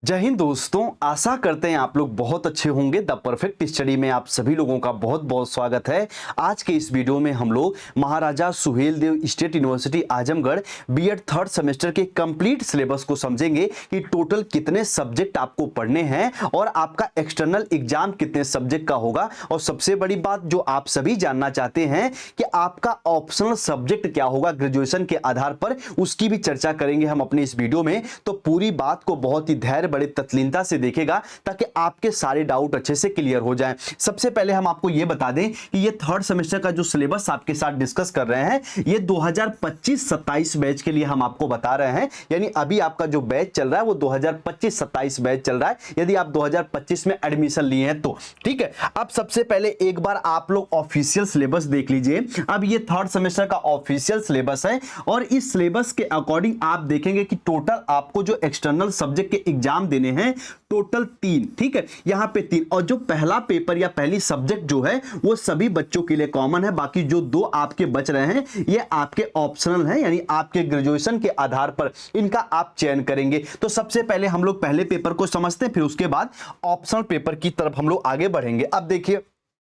जय हिंद दोस्तों, आशा करते हैं आप लोग बहुत अच्छे होंगे। द परफेक्ट स्टडी में आप सभी लोगों का बहुत बहुत स्वागत है। आज के इस वीडियो में हम लोग Maharaja Suheldev state university Azamgarh B Ed third semester के कंप्लीट सिलेबस को समझेंगे कि टोटल कितने सब्जेक्ट आपको पढ़ने हैं और आपका एक्सटर्नल एग्जाम कितने सब्जेक्ट का होगा। और सबसे बड़ी बात जो आप सभी जानना चाहते हैं कि आपका ऑप्शनल सब्जेक्ट क्या होगा ग्रेजुएशन के आधार पर, उसकी भी चर्चा करेंगे हम अपने इस वीडियो में। तो पूरी बात को बहुत ही धैर्य बड़े तत्लीनता से देखेगा ताकि आपके सारे डाउट अच्छे से क्लियर हो जाएं। सबसे पहले हम आपको यह बता दें कि ये थर्ड सेमेस्टर का जो सिलेबस आपके साथ डिस्कस कर रहे हैं, ये 2025-27 बैच के लिए हम आपको बता रहे हैं। यानी अभी आपका जो बैच चल रहा है वो 2025-27 बैच चल रहा है, यदि आप 2025 में एडमिशन लिए हैं तो। ठीक है, अब सबसे पहले एक बार आप लोग ऑफिशियल सिलेबस देख लीजिए। अब ये थर्ड सेमेस्टर का ऑफिशियल सिलेबस है और इस सिलेबस के अकॉर्डिंग आप देखेंगे कि टोटल आपको जो एक्सटर्नल सब्जेक्ट के एग्जाम देने हैं टोटल 3। ठीक है, यहां पे 3, और जो पहला पेपर या पहली सब्जेक्ट जो है वो सभी बच्चों के लिए कॉमन है। बाकी जो 2 आपके बच रहे हैं ये आपके ऑप्शनल हैं, यानी आपके ग्रेजुएशन के आधार पर इनका आप चयन करेंगे। तो सबसे पहले हम लोग पहले पेपर को समझते हैं, फिर उसके बाद ऑप्शनल पेपर की तरफ हम लोग आगे बढ़ेंगे। अब देखिए,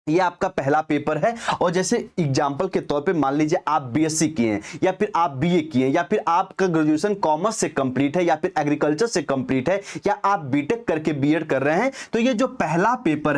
ये आपका पहला पेपर है और जैसे एग्जाम्पल के तौर पे मान लीजिए आप बीएससी किए हैं या फिर आप बीए किए हैं या फिर आपका ग्रेजुएशन कॉमर्स से कंप्लीट है या फिर एग्रीकल्चर से कंप्लीट है या आप बीटेक करके बीएड कर रहे हैं, तो ये जो पहला पेपर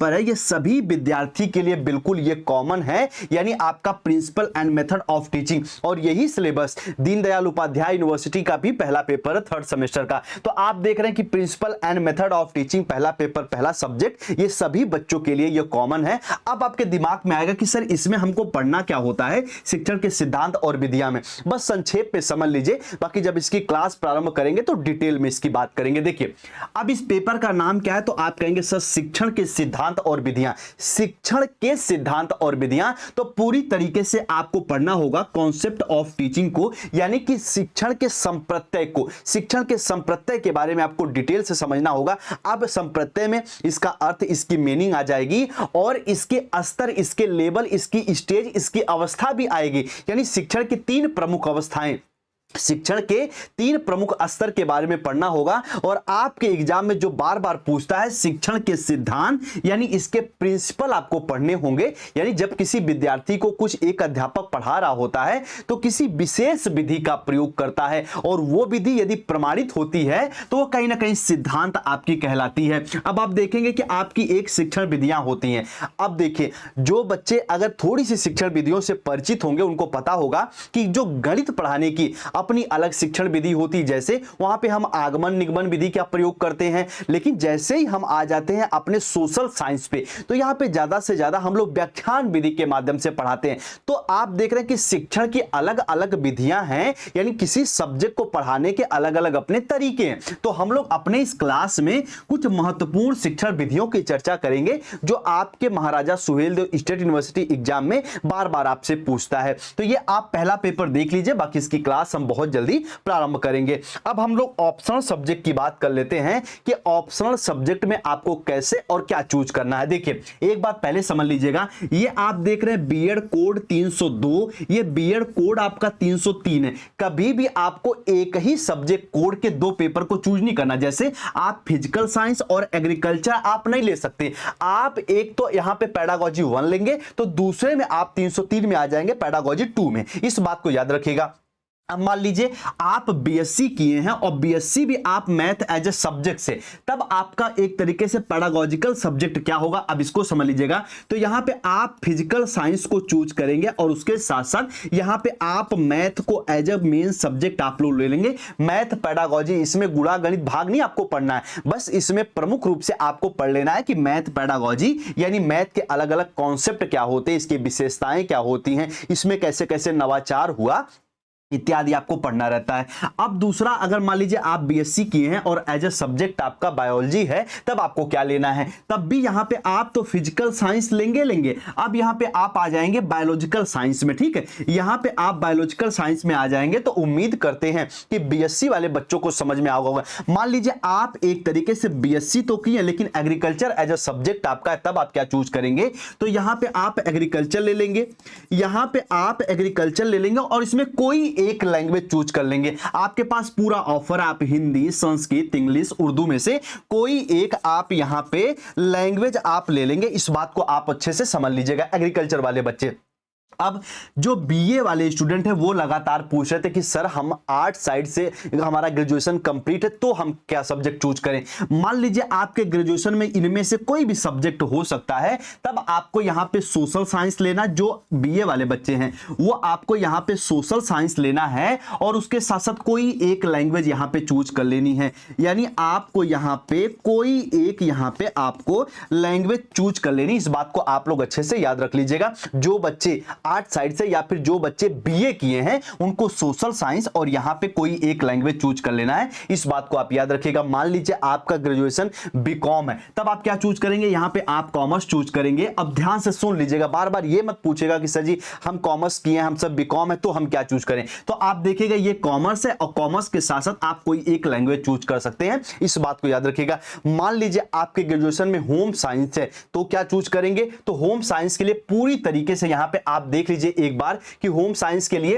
है, ये सभी विद्यार्थी के लिए बिल्कुल ये कॉमन है। यानी आपका principle and method of teaching, और यही सिलेबस दीनदयाल उपाध्याय यूनिवर्सिटी का भी पहला पेपर है थर्ड सेमेस्टर का। तो आप देख रहे हैं कि principle and method of teaching पहला पेपर, पहला सब्जेक्ट, ये सभी बच्चों के लिए ये कॉमन है। अब आपके दिमाग में आएगा कि सर इसमें हमको पढ़ना क्या होता है शिक्षण के सिद्धांत और विधियां में। बस संक्षेप में समझ लीजिए, बाकी जब इसकी क्लास प्रारंभ करेंगे तो डिटेल में इसकी बात करेंगे। देखिए, अब इस पेपर का नाम क्या है, तो आप कहेंगे सर शिक्षण के सिद्धांत और विधियां। शिक्षण के सिद्धांत और विधियां, तो पूरी तरीके से आपको पढ़ना होगा कॉन्सेप्ट ऑफ टीचिंग को, यानी कि शिक्षण के संप्रत्यय को, शिक्षण के संप्रत्यय के बारे में आपको डिटेल से समझना होगा। अब संप्रत्यय में इसका अर्थ, इसकी मीनिंग आ जाएगी और इसके स्तर, इसके लेवल, इसकी स्टेज, इसकी अवस्था भी आएगी। यानी शिक्षण की 3 प्रमुख अवस्थाएं, शिक्षण के 3 प्रमुख स्तर के बारे में पढ़ना होगा। और आपके एग्जाम में जो बार बार पूछता है शिक्षण के सिद्धांत, यानी इसके प्रिंसिपल आपको पढ़ने होंगे। यानी जब किसी विद्यार्थी को कुछ एक अध्यापक पढ़ा रहा होता है तो किसी विशेष विधि का प्रयोग करता है और वो विधि यदि प्रमाणित होती है तो वो कहीं ना कहीं सिद्धांत आपकी कहलाती है। अब आप देखेंगे कि आपकी एक शिक्षण विधियां होती हैं। अब देखिए, जो बच्चे अगर थोड़ी सी शिक्षण विधियों से परिचित होंगे उनको पता होगा कि जो गणित पढ़ाने की अपनी अलग शिक्षण विधि होती, जैसे वहां पे हम आगमन निगमन विधि का प्रयोग करते हैं। लेकिन जैसे ही हम आ जाते हैं अपने सोशल साइंस पे, तो यहां पे ज्यादा से ज्यादा हम लोग व्याख्यान विधि के माध्यम से पढ़ाते हैं। तो आप देख रहे हैं कि शिक्षण की अलग अलग विधियां हैं, यानी किसी सब्जेक्ट को पढ़ाने के अलग अलग अपने तरीके हैं। तो हम लोग अपने इस क्लास में कुछ महत्वपूर्ण शिक्षण विधियों की चर्चा करेंगे जो आपके महाराजा सुहेलदेव स्टेट यूनिवर्सिटी एग्जाम में बार बार आपसे पूछता है। तो ये आप पहला पेपर देख लीजिए, बाकी इसकी क्लास हम बहुत जल्दी प्रारंभ करेंगे। अब हम लोग ऑप्शनल सब्जेक्ट की बात कर लेते हैं कि ऑप्शनल सब्जेक्ट में आपको कैसे और क्या चूज करना है। देखिए, एक बात पहले समझ लीजिएगा, ये आप देख रहे हैं बीएड कोड 302, ये बीएड कोड आपका 303 है। कभी भी आपको एक ही सब्जेक्ट कोड के 2 पेपर को चूज नहीं करना। जैसे आप फिजिकल साइंस और एग्रीकल्चर आप नहीं ले सकते, आप एक तो यहां पे पेडागोजी 1 लेंगे तो दूसरे में आप 303 में आ जाएंगे पेडागोजी 2 में। इस बात को याद रखिएगा। अब मान लीजिए आप बीएससी किए हैं और बीएससी भी आप मैथ एज ए सब्जेक्ट से, तब आपका एक तरीके से पेडागोजिकल सब्जेक्ट क्या होगा, अब इसको समझ लीजिएगा। तो यहां पे आप फिजिकल साइंस को चूज करेंगे और उसके साथ साथ यहां पे आप मैथ को एज ए मेन सब्जेक्ट आप लोग ले लेंगे। मैथ पेडागोजी, इसमें गुणा गणित भाग नहीं आपको पढ़ना है, बस इसमें प्रमुख रूप से आपको पढ़ लेना है कि मैथ पेडागोजी, यानी मैथ के अलग अलग कॉन्सेप्ट क्या होते हैं, इसकी विशेषताएं क्या होती हैं, इसमें कैसे कैसे नवाचार हुआ इत्यादि आपको पढ़ना रहता है। अब दूसरा, अगर मान लीजिए आप बीएससी किए हैं और एज ए सब्जेक्ट आपका बायोलॉजी है, तब आपको क्या लेना है, तब भी यहां पे आप तो फिजिकल साइंस लेंगे। अब यहां पे आप आ जाएंगे बायोलॉजिकल साइंस में। ठीक है, यहां पे आप बायोलॉजिकल साइंस में आ जाएंगे तो उम्मीद करते हैं कि बीएससी वाले बच्चों को समझ में होगा। मान लीजिए आप एक तरीके से बीएससी तो किए लेकिन एग्रीकल्चर एज ए सब्जेक्ट आपका है, तब आप क्या चूज करेंगे, तो यहां पे आप एग्रीकल्चर ले लेंगे, यहां पे आप एग्रीकल्चर ले लेंगे और इसमें कोई एक लैंग्वेज चूज कर लेंगे। आपके पास पूरा ऑफर, आप हिंदी, संस्कृत, इंग्लिश, उर्दू में से कोई एक आप यहां पे लैंग्वेज आप ले लेंगे। इस बात को आप अच्छे से समझ लीजिएगा एग्रीकल्चर वाले बच्चे। अब जो बीए वाले स्टूडेंट है वो लगातार पूछ रहे थे कि सर हम आर्ट साइड से हमारा ग्रेजुएशन कंप्लीट है तो हम क्या सब्जेक्ट चूज करें। मान लीजिए आपके ग्रेजुएशन में इनमें से कोई भी सब्जेक्ट हो सकता है, तब आपको यहां पे सोशल साइंस लेना, जो बीए वाले बच्चे हैं वो आपको यहां पे सोशल साइंस लेना है और उसके साथ साथ कोई एक लैंग्वेज यहां पे चूज कर लेनी है। यानी आपको यहां पे कोई एक यहां पे आपको लैंग्वेज चूज कर लेनी। इस बात को आप लोग अच्छे से याद रख लीजिएगा। जो बच्चे आर्ट साइड से या फिर जो बच्चे बीए किए हैं उनको सोशल साइंस और यहां पे कोई एक लैंग्वेज चूज कर लेना है। इस बात को आप याद रखिएगा। मान लीजिए आपका ग्रेजुएशन बीकॉम है, तब आप क्या चूज करेंगे, यहां पे आप कॉमर्स चूज करेंगे। अब ध्यान से सुन लीजिएगा, बार बार ये मत पूछेगा कि सर जी हम कॉमर्स किए हैं, हम सब बीकॉम है तो हम क्या चूज करें। तो आप देखिएगा ये कॉमर्स है और कॉमर्स के साथ साथ आप कोई एक लैंग्वेज चूज कर सकते हैं। इस बात को याद रखिएगा। मान लीजिए आपके ग्रेजुएशन में होम साइंस है तो क्या चूज करेंगे, तो होम साइंस के लिए पूरी तरीके से यहां पे आप देख लीजिए एक बार कि होम साइंस के लिए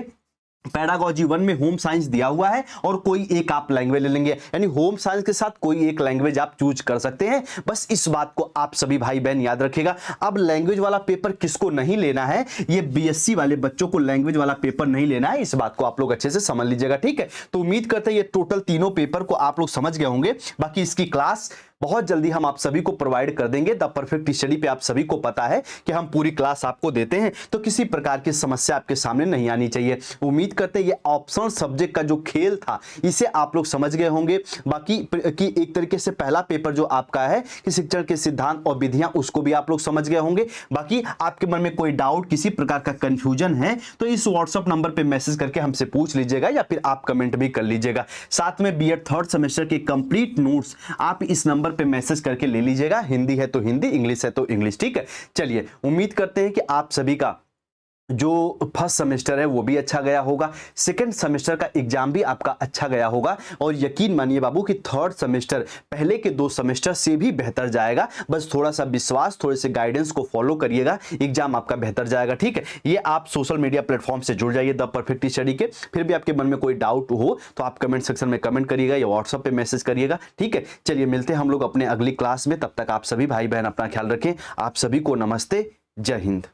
पैडागॉजी 1 में होम साइंस दिया हुआ है और कोई एक आप लैंग्वेज ले लेंगे। यानी होम साइंस के साथ कोई एक लैंग्वेज आप चूज कर सकते हैं। बस इस बात को आप सभी भाई बहन याद रखिएगा। अब लैंग्वेज वाला पेपर किसको नहीं लेना है, ये बीएससी वाले बच्चों को लैंग्वेज वाला पेपर नहीं लेना है। इस बात को आप लोग अच्छे से समझ लीजिएगा, ठीक है। तो उम्मीद करते हैं ये टोटल तीनों पेपर को आप लोग समझ गए होंगे। बाकी इसकी क्लास बहुत जल्दी हम आप सभी को प्रोवाइड कर देंगे। द परफेक्ट स्टडी पे आप सभी को पता है कि हम पूरी क्लास आपको देते हैं, तो किसी प्रकार की समस्या आपके सामने नहीं आनी चाहिए। उम्मीद करते हैं ये ऑप्शनल सब्जेक्ट का जो खेल था इसे आप लोग समझ गए होंगे। बाकी कि एक तरीके से पहला पेपर जो आपका है कि शिक्षण के सिद्धांत और विधियां, उसको भी आप लोग समझ गए होंगे। बाकी आपके मन में कोई डाउट, किसी प्रकार का कंफ्यूजन है तो इस व्हाट्सएप नंबर पे मैसेज करके हमसे पूछ लीजिएगा या फिर आप कमेंट भी कर लीजिएगा। साथ में बीएड थर्ड सेमेस्टर के कंप्लीट नोट्स आप इस नंबर पे मैसेज करके ले लीजिएगा। हिंदी है तो हिंदी, इंग्लिश है तो इंग्लिश, ठीक है। चलिए, उम्मीद करते हैं कि आप सभी का जो फर्स्ट सेमेस्टर है वो भी अच्छा गया होगा, सेकंड सेमेस्टर का एग्जाम भी आपका अच्छा गया होगा और यकीन मानिए बाबू कि थर्ड सेमेस्टर पहले के 2 सेमेस्टर से भी बेहतर जाएगा। बस थोड़ा सा विश्वास, थोड़े से गाइडेंस को फॉलो करिएगा, एग्जाम आपका बेहतर जाएगा, ठीक है। ये आप सोशल मीडिया प्लेटफॉर्म से जुड़ जाइए द परफेक्ट स्टडी के। फिर भी आपके मन में कोई डाउट हो तो आप कमेंट सेक्शन में कमेंट करिएगा या व्हाट्सएप पे मैसेज करिएगा, ठीक है। चलिए, मिलते हैं हम लोग अपने अगली क्लास में। तब तक आप सभी भाई बहन अपना ख्याल रखें। आप सभी को नमस्ते, जय हिंद।